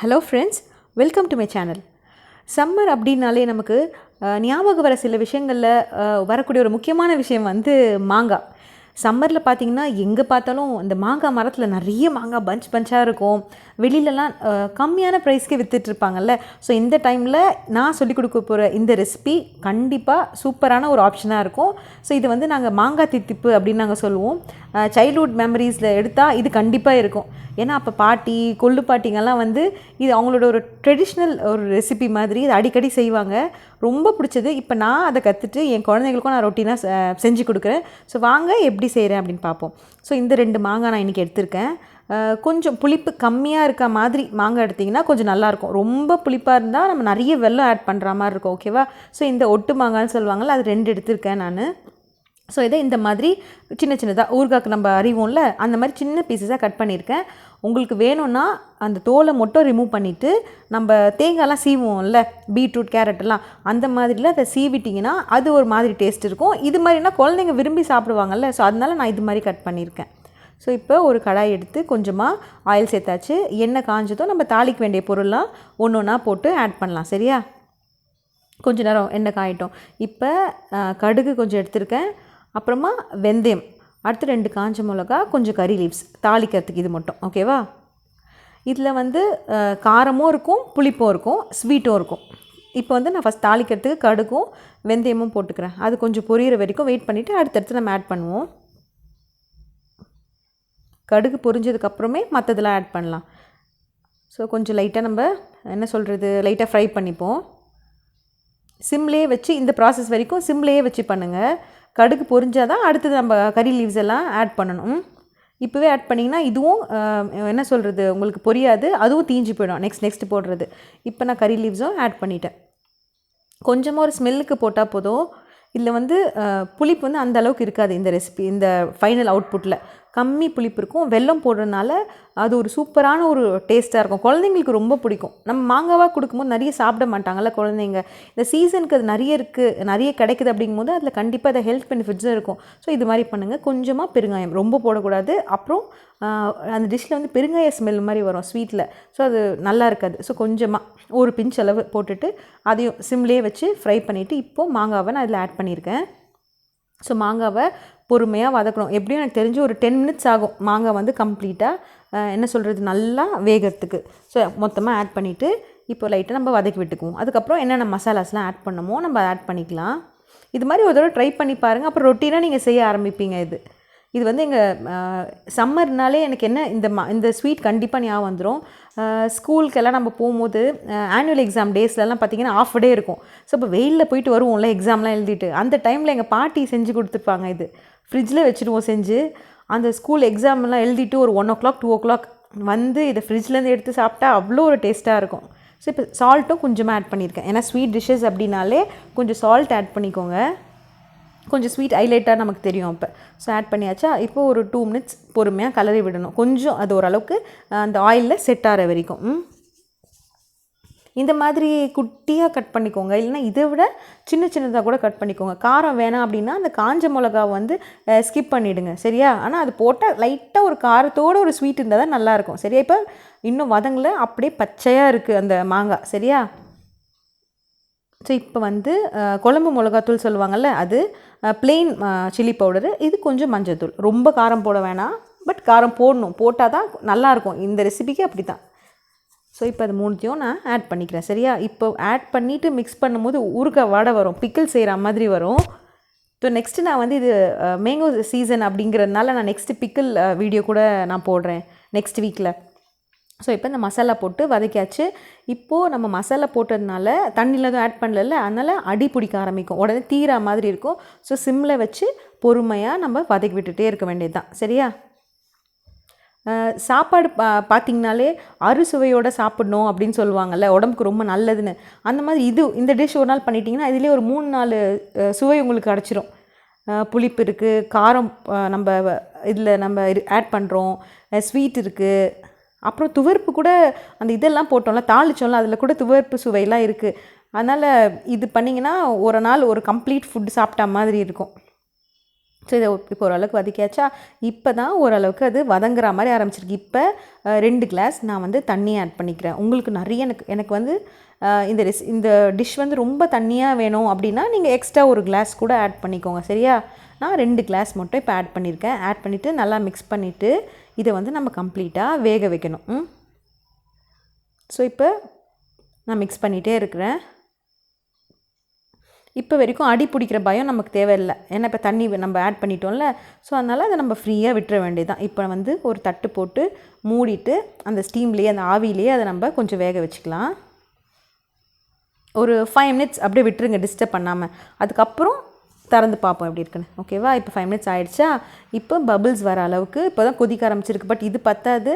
Hello friends, welcome to my channel. Summer அப்படின்னாலே நமக்கு ஞாபகம் வர சில விஷயங்களில் வரக்கூடிய ஒரு முக்கியமான விஷயம் வந்து மாங்காய். சம்மரில் பார்த்திங்கன்னா எங்கே பார்த்தாலும் இந்த மாங்காய் மரத்தில் நிறைய மாங்காய் பஞ்சாக இருக்கும். வெளியிலலாம் கம்மியான ப்ரைஸ்க்கே விற்றுட்ருப்பாங்கல்ல. ஸோ இந்த டைமில் நான் சொல்லிக் கொடுக்க போகிற இந்த ரெசிபி கண்டிப்பாக சூப்பரான ஒரு ஆப்ஷனாக இருக்கும். ஸோ இது வந்து நாங்கள் மாங்காய் தித்திப்பு அப்படின்னு நாங்கள் சொல்லுவோம். சைல்ட்ஹுட் மெமரிஸில் எடுத்தால் இது கண்டிப்பாக இருக்கும். ஏன்னா அப்போ பாட்டி கொள்ளு பாட்டிங்கெல்லாம் வந்து இது அவங்களோட ஒரு ட்ரெடிஷ்னல் ஒரு ரெசிபி மாதிரி இது அடிக்கடி செய்வாங்க. ரொம்ப பிடிச்சது. இப்போ நான் அதை கற்றுட்டு என் குழந்தைங்களுக்கும் நான் ரொட்டீனாக செஞ்சு கொடுக்குறேன். ஸோ வாங்க எப்படி செய்கிறேன் அப்படின்னு பார்ப்போம். ஸோ இந்த 2 மாங்காய் நான் இன்றைக்கி எடுத்திருக்கேன். கொஞ்சம் புளிப்பு கம்மியாக இருக்க மாதிரி மாங்காய் எடுத்திங்கன்னா கொஞ்சம் நல்லாயிருக்கும். ரொம்ப புளிப்பாக இருந்தால் நம்ம நிறைய வெல்லம் ஆட் பண்ணுற மாதிரி இருக்கும். ஓகேவா? ஸோ இந்த ஒட்டு மாங்காய்னு சொல்லுவாங்கள்ல, அது 2 எடுத்திருக்கேன் நான். ஸோ இதை இந்த மாதிரி சின்ன சின்னதாக ஊறுகாய்க்கு நம்ம அறிவோம்ல, அந்த மாதிரி சின்ன பீஸஸாக கட் பண்ணியிருக்கேன். உங்களுக்கு வேணும்னா அந்த தோலை மட்டும் ரிமூவ் பண்ணிவிட்டு நம்ம தேங்காய்லாம் சீவுவோம்ல, பீட்ரூட் கேரட்டெல்லாம், அந்த மாதிரிலாம் அதை சீவிட்டிங்கன்னா அது ஒரு மாதிரி டேஸ்ட் இருக்கும். இது மாதிரினா குழந்தைங்க விரும்பி சாப்பிடுவாங்கல்ல. ஸோ அதனால நான் இது மாதிரி கட் பண்ணியிருக்கேன். ஸோ இப்போ ஒரு கடாய் எடுத்து கொஞ்சமாக ஆயில் சேர்த்தாச்சு. எண்ணெய் காஞ்சதும் நம்ம தாளிக்க வேண்டிய பொருள்லாம் ஒன்று ஒன்றா போட்டு ஆட் பண்ணலாம். சரியா? கொஞ்சம் நேரம் எண்ணெய் காயட்டும். இப்போ கடுகு கொஞ்சம் எடுத்திருக்கேன். அப்புறமா வெந்தயம், அடுத்து 2 காஞ்ச மிளகா, கொஞ்சம் கறி லீவ்ஸ் தாளிக்கிறதுக்கு. இது மட்டும் ஓகேவா? இதில் வந்து காரமும் இருக்கும், புளிப்பும் இருக்கும், ஸ்வீட்டும் இருக்கும். இப்போ வந்து நான் ஃபஸ்ட் தாளிக்கிறதுக்கு கடுகும் வெந்தயமும் போட்டுக்கிறேன். அது கொஞ்சம் பொரியிற வரைக்கும் வெயிட் பண்ணிவிட்டு அடுத்தடுத்து நம்ம ஆட் பண்ணுவோம். கடுகு பொரிஞ்சதுக்கப்புறமே மற்றதெல்லாம் ஆட் பண்ணலாம். ஸோ கொஞ்சம் லைட்டாக நம்ம என்ன சொல்கிறது, லைட்டாக ஃப்ரை பண்ணிப்போம். சிம்லேயே வச்சு இந்த ப்ராசஸ் வரைக்கும் சிம்லேயே வச்சு பண்ணுங்கள். கடுகு பொரிஞ்சால் தான் அடுத்தது நம்ம கறி லீவ்ஸ் எல்லாம் ஆட் பண்ணணும். இப்போவே ஆட் பண்ணிங்கன்னா இதுவும் என்ன சொல்கிறது உங்களுக்கு பொரியாது, அதுவும் தீஞ்சு போயிடும் நெக்ஸ்ட் போடுறது. இப்போ நான் கறி லீவ்ஸும் ஆட் பண்ணிட்டேன். கொஞ்சமாக ஒரு ஸ்மெல்லுக்கு போட்டால் போதும். இதில் வந்து புளிப்பு வந்து அந்த அளவுக்கு இருக்காது இந்த ரெசிபி. இந்த ஃபைனல் அவுட்புட்டில் கம்மி புளிப்பு இருக்கும். வெல்லம் போடுறதுனால அது ஒரு சூப்பரான ஒரு டேஸ்ட்டாக இருக்கும். குழந்தைங்களுக்கு ரொம்ப பிடிக்கும். நம்ம மாங்காவாக கொடுக்கும்போது நிறைய சாப்பிட மாட்டாங்கள்ல குழந்தைங்க. இந்த சீசனுக்கு அது நிறைய கிடைக்குது அப்படிங்கும்போது அதில் கண்டிப்பாக அதை ஹெல்த் பெனிஃபிட்ஸும் இருக்கும். ஸோ இது மாதிரி பண்ணுங்கள். கொஞ்சமாக பெருங்காயம், ரொம்ப போடக்கூடாது. அப்புறம் அந்த டிஷ்ஷில் வந்து பெருங்காய ஸ்மெல் மாதிரி வரும் ஸ்வீட்டில். ஸோ அது நல்லா இருக்காது. ஸோ கொஞ்சமாக ஒரு பிஞ்ச் அளவு போட்டுட்டு அதையும் சிம்லேயே வச்சு ஃப்ரை பண்ணிவிட்டு இப்போது மாங்காவை நான் அதில் ஆட் பண்ணியிருக்கேன். ஸோ மாங்காவை பொறுமையாக வதக்கணும். எப்படியும் எனக்கு தெரிஞ்சு ஒரு 10 மினிட்ஸ் ஆகும் மாங்காய் வந்து கம்ப்ளீட்டாக என்ன சொல்கிறது நல்லா வேகிறதுக்கு. ஸோ மொத்தமாக ஆட் பண்ணிவிட்டு இப்போ லைட்டாக நம்ம வதக்கி விட்டுக்குவோம். அதுக்கப்புறம் என்னென்ன மசாலாஸ்லாம் ஆட் பண்ணமோ நம்ம ஆட் பண்ணிக்கலாம். இது மாதிரி ஒரு தடவை ட்ரை பண்ணி பாருங்கள். அப்புறம் ரொட்டீனாக நீங்கள் செய்ய ஆரம்பிப்பீங்க. இது வந்து எங்கள் சம்மர்னாலே எனக்கு என்ன இந்த ஸ்வீட் கண்டிப்பாக ஞாபகம் வந்துடும். ஸ்கூலுக்கெல்லாம் நம்ம போகும்போது ஆனுவல் எக்ஸாம் டேஸ்லலாம் பார்த்திங்கன்னா ஆஃப் டே இருக்கும். ஸோ இப்போ வெயிலில் போயிட்டு வருவோம்ல எக்ஸாம்லாம் எழுதிட்டு, அந்த டைமில் எங்கள் பாட்டி செஞ்சு கொடுத்துருப்பாங்க. இது ஃப்ரிட்ஜில் வச்சுருவோம் செஞ்சு. அந்த ஸ்கூல் எக்ஸாம்லாம் எழுதிட்டு ஒரு 1 o'clock 2 o'clock வந்து இதை ஃப்ரிட்ஜ்லேருந்து எடுத்து சாப்பிட்டா அவ்வளோ ஒரு டேஸ்ட்டாக இருக்கும். ஸோ இப்போ சால்ட்டும் கொஞ்சமாக ஆட் பண்ணியிருக்கேன். ஏன்னா ஸ்வீட் டிஷ்ஷஸ் அப்படின்னாலே கொஞ்சம் சால்ட் ஆட் பண்ணிக்கோங்க. கொஞ்சம் ஸ்வீட் ஹைலைட்டாக நமக்கு தெரியும் அப்போ. ஸோ ஆட் பண்ணியாச்சா? இப்போ ஒரு 2 மினிட்ஸ் பொறுமையாக கலரி விடணும். கொஞ்சம் அது ஓரளவுக்கு அந்த ஆயிலில் செட் ஆகிற வரைக்கும். இந்த மாதிரி குட்டியாக கட் பண்ணிக்கோங்க. இல்லைனா இதை விட சின்னதாக கூட கட் பண்ணிக்கோங்க. காரம் வேணாம் அப்படின்னா அந்த காஞ்ச மிளகாவை வந்து ஸ்கிப் பண்ணிவிடுங்க. சரியா? ஆனால் அது போட்டால் லைட்டாக ஒரு காரத்தோடு ஒரு ஸ்வீட் இருந்தால் தான் நல்லாயிருக்கும். சரியா? இப்போ இன்னும் வதங்கலை, அப்படியே பச்சையாக இருக்குது அந்த மாங்காய். சரியா? ஸோ இப்போ வந்து குழம்பு மிளகாத்தூள் சொல்லுவாங்கள்ல, அது ப்ளெயின் சில்லி பவுடரு, இது கொஞ்சம் மஞ்சள்தூள். ரொம்ப காரம் போட வேணாம், பட் காரம் போடணும். போட்டால் தான் நல்லாயிருக்கும். இந்த ரெசிபிக்கு அப்படி தான். ஸோ இப்போ அது 3த்தையும் நான் ஆட் பண்ணிக்கிறேன். சரியா? இப்போ ஆட் பண்ணிவிட்டு மிக்ஸ் பண்ணும்போது ஊறுகாய் வாடை வரும், பிக்கிள் செய்கிற மாதிரி வரும். ஸோ நெக்ஸ்ட்டு நான் வந்து இது மேங்கோ சீசன் அப்படிங்கிறதுனால நான் நெக்ஸ்ட்டு பிக்கிள் வீடியோ கூட நான் போடுறேன் நெக்ஸ்ட் வீக்கில். ஸோ இப்போ இந்த மசாலா போட்டு வதக்கியாச்சு. இப்போது நம்ம மசாலா போட்டதுனால தண்ணியில் எதுவும் ஆட் பண்ணல, அதனால் அடி பிடிக்க ஆரம்பிக்கும், உடனே தீரா மாதிரி இருக்கும். ஸோ சிம்மில் வச்சு பொறுமையாக நம்ம வதக்கி விட்டுட்டே இருக்க வேண்டியது தான். சரியா? சாப்பாடு பார்த்திங்கனாலே அறுசுவையோடு சாப்பிடணும் அப்படின்னு சொல்லுவாங்கள்ல, உடம்புக்கு ரொம்ப நல்லதுன்னு. அந்த மாதிரி இந்த டிஷ் ஒரு நாள் பண்ணிட்டீங்கன்னா இதிலே ஒரு 3-4 சுவை உங்களுக்கு கிடச்சிரும். புளிப்பு இருக்குது, காரம் நம்ம இதில் நம்ம ஆட் பண்ணுறோம், ஸ்வீட் இருக்குது, அப்புறம் துவர்ப்பு கூட அந்த இதெல்லாம் போட்டோம்ல, தாளிச்சோம்ல, அதில் கூட துவர்ப்பு சுவையெல்லாம் இருக்குது. அதனால் இது பண்ணிங்கன்னா ஒரு நாள் ஒரு கம்ப்ளீட் ஃபுட் சாப்பிட்டா மாதிரி இருக்கும். ஸோ இதை இப்போ ஓரளவுக்கு வதக்கியாச்சா. இப்போ தான் ஓரளவுக்கு அது வதங்குற மாதிரி ஆரம்பிச்சிருக்கு. இப்போ 2 கிளாஸ் நான் வந்து தண்ணி ஆட் பண்ணிக்கிறேன். உங்களுக்கு நிறைய எனக்கு வந்து இந்த டிஷ் வந்து ரொம்ப தண்ணியாக வேணும் அப்படின்னா நீங்கள் எக்ஸ்ட்ரா ஒரு கிளாஸ் கூட ஆட் பண்ணிக்கோங்க. சரியா? நான் 2 கிளாஸ் மட்டும் இப்போ ஆட் பண்ணியிருக்கேன். ஆட் பண்ணிவிட்டு நல்லா மிக்ஸ் பண்ணிவிட்டு இதை வந்து நம்ம கம்ப்ளீட்டாக வேக வைக்கணும். ஸோ இப்போ நான் மிக்ஸ் பண்ணிகிட்டே இருக்கிறேன். இப்போ வரைக்கும் அடி பிடிக்கிற பயம் நமக்கு தேவையில்லை. ஏன்னா இப்போ தண்ணி நம்ம ஆட் பண்ணிட்டோம்ல. ஸோ அதனால் அதை நம்ம ஃப்ரீயாக விட்டுற வேண்டியதுதான். இப்போ வந்து ஒரு தட்டு போட்டு மூடிட்டு அந்த ஸ்டீம்லேயே அந்த ஆவிலேயே அதை நம்ம கொஞ்சம் வேக வச்சுக்கலாம். ஒரு 5 மினிட்ஸ் அப்படியே விட்டுருங்க டிஸ்டர்ப் பண்ணாமல். அதுக்கப்புறம் திறந்து பார்ப்போம் எப்படி இருக்குன்னு. ஓகேவா? இப்போ 5 மினிட்ஸ் ஆகிடுச்சா. இப்போ பபிள்ஸ் வர அளவுக்கு இப்போ தான் கொதிக்க ஆரம்பிச்சிருக்கு. பட் இது பத்தாது.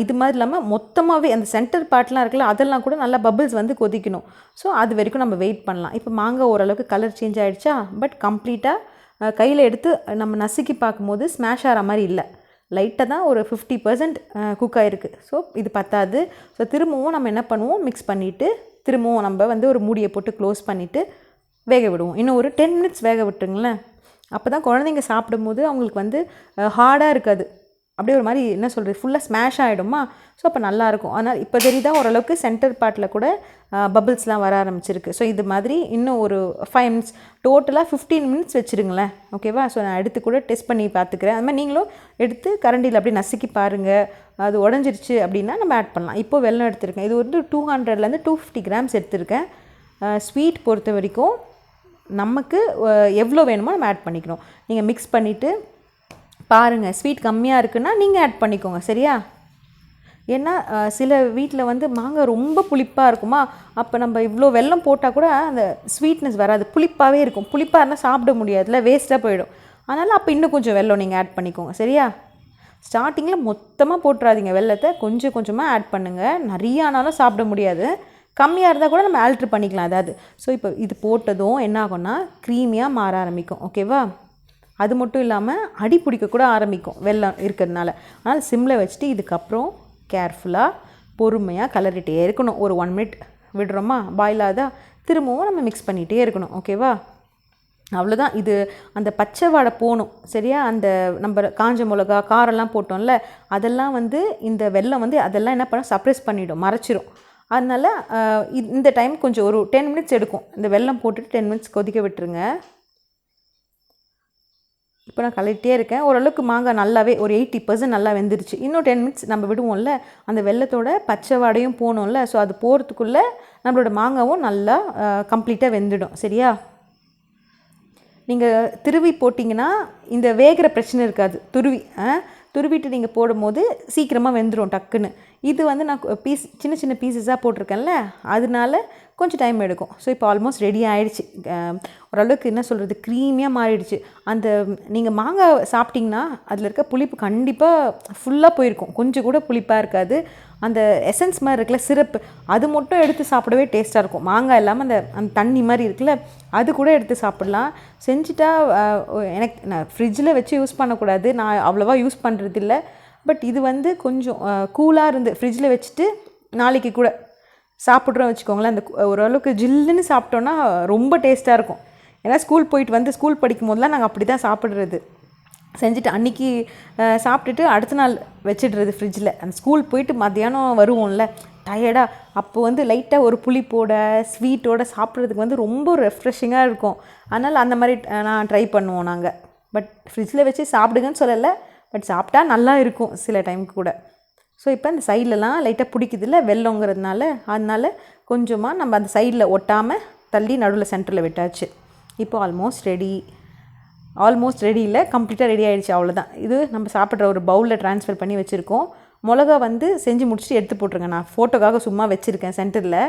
இது மாதிரி இல்லாமல் மொத்தமாகவே அந்த சென்டர் பார்ட்லாம் இருக்குல்ல, அதெல்லாம் கூட நல்லா பபிள்ஸ் வந்து கொதிக்கணும். ஸோ அது வரைக்கும் நம்ம வெயிட் பண்ணலாம். இப்போ மாங்காய் ஓரளவுக்கு கலர் சேஞ்ச் ஆகிடுச்சா. பட் கம்ப்ளீட்டாக கையில் எடுத்து நம்ம நசுக்கி பார்க்கும்போது ஸ்மாஷ் ஆகிற மாதிரி இல்லை. லைட்டாக தான் ஒரு 50% குக் ஆகிருக்கு. ஸோ இது பத்தாது. ஸோ திரும்பவும் நம்ம என்ன பண்ணுவோம், மிக்ஸ் பண்ணிவிட்டு திரும்பவும் நம்ம வந்து ஒரு மூடியை போட்டு க்ளோஸ் பண்ணிவிட்டு வேக விடுவோம். இன்னும் ஒரு 10 மினிட்ஸ் வேக விட்டுருங்களேன். அப்போ தான் குழந்தைங்க சாப்பிடும்போது அவங்களுக்கு வந்து ஹார்டாக இருக்காது. அப்படியே ஒரு மாதிரி என்ன சொல்கிறது, ஃபுல்லாக ஸ்மாஷ் ஆகிடுமா. ஸோ அப்போ நல்லாயிருக்கும். ஆனால் இப்போ தெரியுதா ஓரளவுக்கு சென்டர் பார்ட்டில் கூட பபிள்ஸ்லாம் வர ஆரம்பிச்சிருக்கு. ஸோ இது மாதிரி இன்னும் ஒரு 5 மினிட்ஸ், டோட்டலாக 15 மினிட்ஸ் வச்சுருங்களேன். ஓகேவா? ஸோ நான் எடுத்து கூட டெஸ்ட் பண்ணி பார்த்துக்கிறேன். அது மாதிரி நீங்களும் எடுத்து கரண்டியில் அப்படியே நசுக்கி பாருங்கள். அது உடஞ்சிருச்சு அப்படின்னா நம்ம ஆட் பண்ணலாம். இப்போது வெல்லம் எடுத்துருக்கேன். இது வந்து 200லேருந்து 250 கிராம்ஸ் எடுத்துருக்கேன். ஸ்வீட் பொறுத்த வரைக்கும் நமக்கு எவ்வளோ வேணுமோ நம்ம ஆட் பண்ணிக்கணும். நீங்கள் மிக்ஸ் பண்ணிவிட்டு பாருங்கள். ஸ்வீட் கம்மியாக இருக்குன்னா நீங்கள் ஆட் பண்ணிக்கோங்க. சரியா? ஏன்னா சில வீட்டில் வந்து மாங்காய் ரொம்ப புளிப்பாக இருக்குமா. அப்போ நம்ம இவ்வளோ வெல்லம் போட்டால் கூட அந்த ஸ்வீட்னஸ் வராது, புளிப்பாகவே இருக்கும். புளிப்பாக இருந்தால் சாப்பிட முடியாதுல, வேஸ்ட்டாக போயிடும். அதனால் அப்போ இன்னும் கொஞ்சம் வெல்லம் நீங்கள் ஆட் பண்ணிக்கோங்க. சரியா? ஸ்டார்டிங்கில் மொத்தமாக போட்டுறாதீங்க வெல்லத்தை, கொஞ்சம் கொஞ்சமாக ஆட் பண்ணுங்கள். நிறைய ஆனாலும் சாப்பிட முடியாது. கம்மியாக இருந்தால் கூட நம்ம ஆல்ட்ரு பண்ணிக்கலாம் அதாவது. ஸோ இப்போ இது போட்டதும் என்ன ஆகும்னா க்ரீமியாக மாற ஆரம்பிக்கும். ஓகேவா? அது மட்டும் இல்லாமல் அடி பிடிக்க கூட ஆரம்பிக்கும் வெல்லம் இருக்கிறதுனால. அதனால் சிம்மில் வச்சுட்டு இதுக்கப்புறம் கேர்ஃபுல்லாக பொறுமையாக கலரிட்டே இருக்கணும். ஒரு 1 மினிட் விடுறோமா, பாயில் ஆகுதா, திரும்பவும் நம்ம மிக்ஸ் பண்ணிகிட்டே இருக்கணும். ஓகேவா? அவ்வளோதான். இது அந்த பச்சை வாடை போகணும். சரியா? அந்த நம்ம காஞ்ச மிளகா காரெல்லாம் போட்டோம்ல, அதெல்லாம் வந்து இந்த வெல்லம் வந்து அதெல்லாம் என்ன பண்ண சப்ரெஸ் பண்ணிவிடும், மறைச்சிரும். அதனால் இந்த டைம் கொஞ்சம் ஒரு 10 மினிட்ஸ் எடுக்கும். இந்த வெல்லம் போட்டுட்டு 10 மினிட்ஸ் கொதிக்க விட்டுருங்க. இப்போ நான் கலரிட்டே இருக்கேன். ஓரளவுக்கு மாங்காய் நல்லாவே ஒரு 80% நல்லா வெந்துருச்சு. இன்னும் 10 மினிட்ஸ் நம்ம விடுவோம்ல, அந்த வெல்லத்தோட பச்சை வாடையும் போகணும்ல. ஸோ அது போகிறதுக்குள்ளே நம்மளோட மாங்காவும் நல்லா கம்ப்ளீட்டாக வெந்துடும். சரியா? நீங்கள் துருவி போட்டிங்கன்னா இந்த வேகிற பிரச்சனை இருக்காது. துருவிட்டு நீங்கள் போடும்போது சீக்கிரமாக வெந்துடும் டக்குன்னு. இது வந்து நான் சின்ன சின்ன பீசஸாக போட்டிருக்கேன்ல, அதனால கொஞ்சம் டைம் எடுக்கும். ஸோ இப்போ ஆல்மோஸ்ட் ரெடி ஆகிடுச்சு. ஓரளவுக்கு என்ன சொல்கிறது, க்ரீமியாக மாறிடுச்சு. அந்த நீங்கள் மாங்காய் சாப்பிட்டிங்கன்னா அதில் இருக்க புளிப்பு கண்டிப்பாக ஃபுல்லாக போயிருக்கும். கொஞ்சம் கூட புளிப்பாக இருக்காது. அந்த எசன்ஸ் மாதிரி இருக்குல்ல, சிரப்பு, அது மட்டும் எடுத்து சாப்பிடவே டேஸ்ட்டாக இருக்கும். மாங்காய் இல்லாமல் அந்த தண்ணி மாதிரி இருக்குல்ல, அது கூட எடுத்து சாப்பிட்லாம். செஞ்சுட்டா நான் ஃப்ரிட்ஜில் வச்சு யூஸ் பண்ணக்கூடாது, நான் அவ்வளோவா யூஸ் பண்ணுறதில்ல. பட் இது வந்து கொஞ்சம் கூலாக இருந்து ஃப்ரிட்ஜில் வச்சுட்டு நாளைக்கு கூட சாப்பிட்றோம் வச்சுக்கோங்களேன். அந்த ஓரளவுக்கு ஜில்லுன்னு சாப்பிட்டோன்னா ரொம்ப டேஸ்ட்டாக இருக்கும். ஏன்னா ஸ்கூல் படிக்கும் போதெல்லாம் நாங்கள் அப்படி தான் சாப்பிட்றது. செஞ்சுட்டு அன்றைக்கி சாப்பிட்டுட்டு அடுத்த நாள் வச்சிடுறது ஃப்ரிட்ஜில். அந்த ஸ்கூல் போயிட்டு மத்தியானம் வருவோம்ல டயர்டாக, அப்போ வந்து லைட்டாக ஒரு புளிப்போட ஸ்வீட்டோட சாப்பிட்றதுக்கு வந்து ரொம்ப ரெஃப்ரெஷிங்காக இருக்கும். அதனால் அந்த மாதிரி நான் ட்ரை பண்ணுவோம் நாங்கள். பட் ஃப்ரிட்ஜில் வச்சு சாப்பிடுங்கன்னு சொல்லலை, பட் சாப்பிட்டா நல்லா இருக்கும் சில டைமுக்கு கூட. ஸோ இப்போ அந்த சைட்லலாம் லைட்டாக பிடிக்குதில்ல வெல்லங்கிறதுனால, அதனால் கொஞ்சமாக நம்ம அந்த சைடில் ஒட்டாமல் தள்ளி நடுவில் சென்டரில் விட்டாச்சு. இப்போ ஆல்மோஸ்ட் ரெடி இல்லை, கம்ப்ளீட்டாக ரெடி ஆகிடுச்சு. அவ்வளோதான். இது நம்ம சாப்பிட்ற ஒரு பவுலில் ட்ரான்ஸ்ஃபர் பண்ணி வச்சுருக்கோம். மிளகா வந்து செஞ்சு முடிச்சுட்டு எடுத்து போட்டுருங்க. நான் ஃபோட்டோக்காக சும்மா வச்சுருக்கேன் சென்டரில்.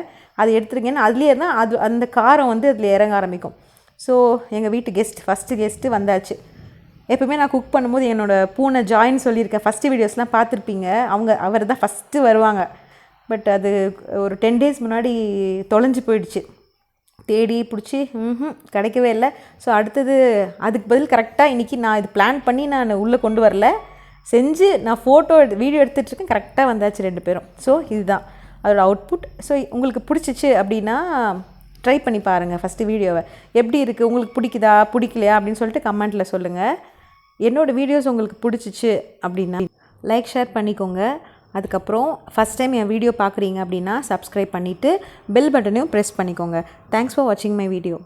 அது எடுத்துருக்கேன்னா அதுலேயே இருந்தால் அந்த காரம் வந்து அதில் இறங்க ஆரம்பிக்கும். ஸோ எங்கள் வீட்டு ஃபஸ்ட்டு கெஸ்ட்டு வந்தாச்சு. எப்போவுமே நான் குக் பண்ணும்போது என்னோடய பூனை ஜாயின்னு சொல்லியிருக்கேன். ஃபஸ்ட்டு வீடியோஸ்லாம் பார்த்துருப்பீங்க. அவர் தான் ஃபஸ்ட்டு வருவாங்க. பட் அது ஒரு 10 டேஸ் முன்னாடி தொலைஞ்சு போயிடுச்சு. தேடி பிடிச்சி கிடைக்கவே இல்லை. ஸோ அடுத்தது அதுக்கு பதில் கரெக்டாக இன்றைக்கி நான் இது பிளான் பண்ணி நான் உள்ளே கொண்டு வரல, செஞ்சு நான் வீடியோ எடுத்துகிட்ருக்கேன். கரெக்டாக வந்தாச்சு 2 பேரும். ஸோ இதுதான் அதோட அவுட்புட். ஸோ உங்களுக்கு பிடிச்சிச்சு அப்படின்னா ட்ரை பண்ணி பாருங்கள் ஃபஸ்ட்டு வீடியோவை. எப்படி இருக்குது, உங்களுக்கு பிடிக்குதா பிடிக்கலையா அப்படின்னு சொல்லிட்டு கமெண்ட்டில் சொல்லுங்கள். என்னோடய வீடியோஸ் உங்களுக்கு பிடிச்சிச்சு அப்படின்னா லைக் ஷேர் பண்ணிக்கோங்க. அதுக்கப்புறம் ஃபஸ்ட் டைம் என் வீடியோ பார்க்குறீங்க அப்படின்னா சப்ஸ்கிரைப் பண்ணிவிட்டு பெல் பட்டனையும் ப்ரெஸ் பண்ணிக்கோங்க. தேங்க்ஸ் ஃபார் வாட்சிங் மை வீடியோ.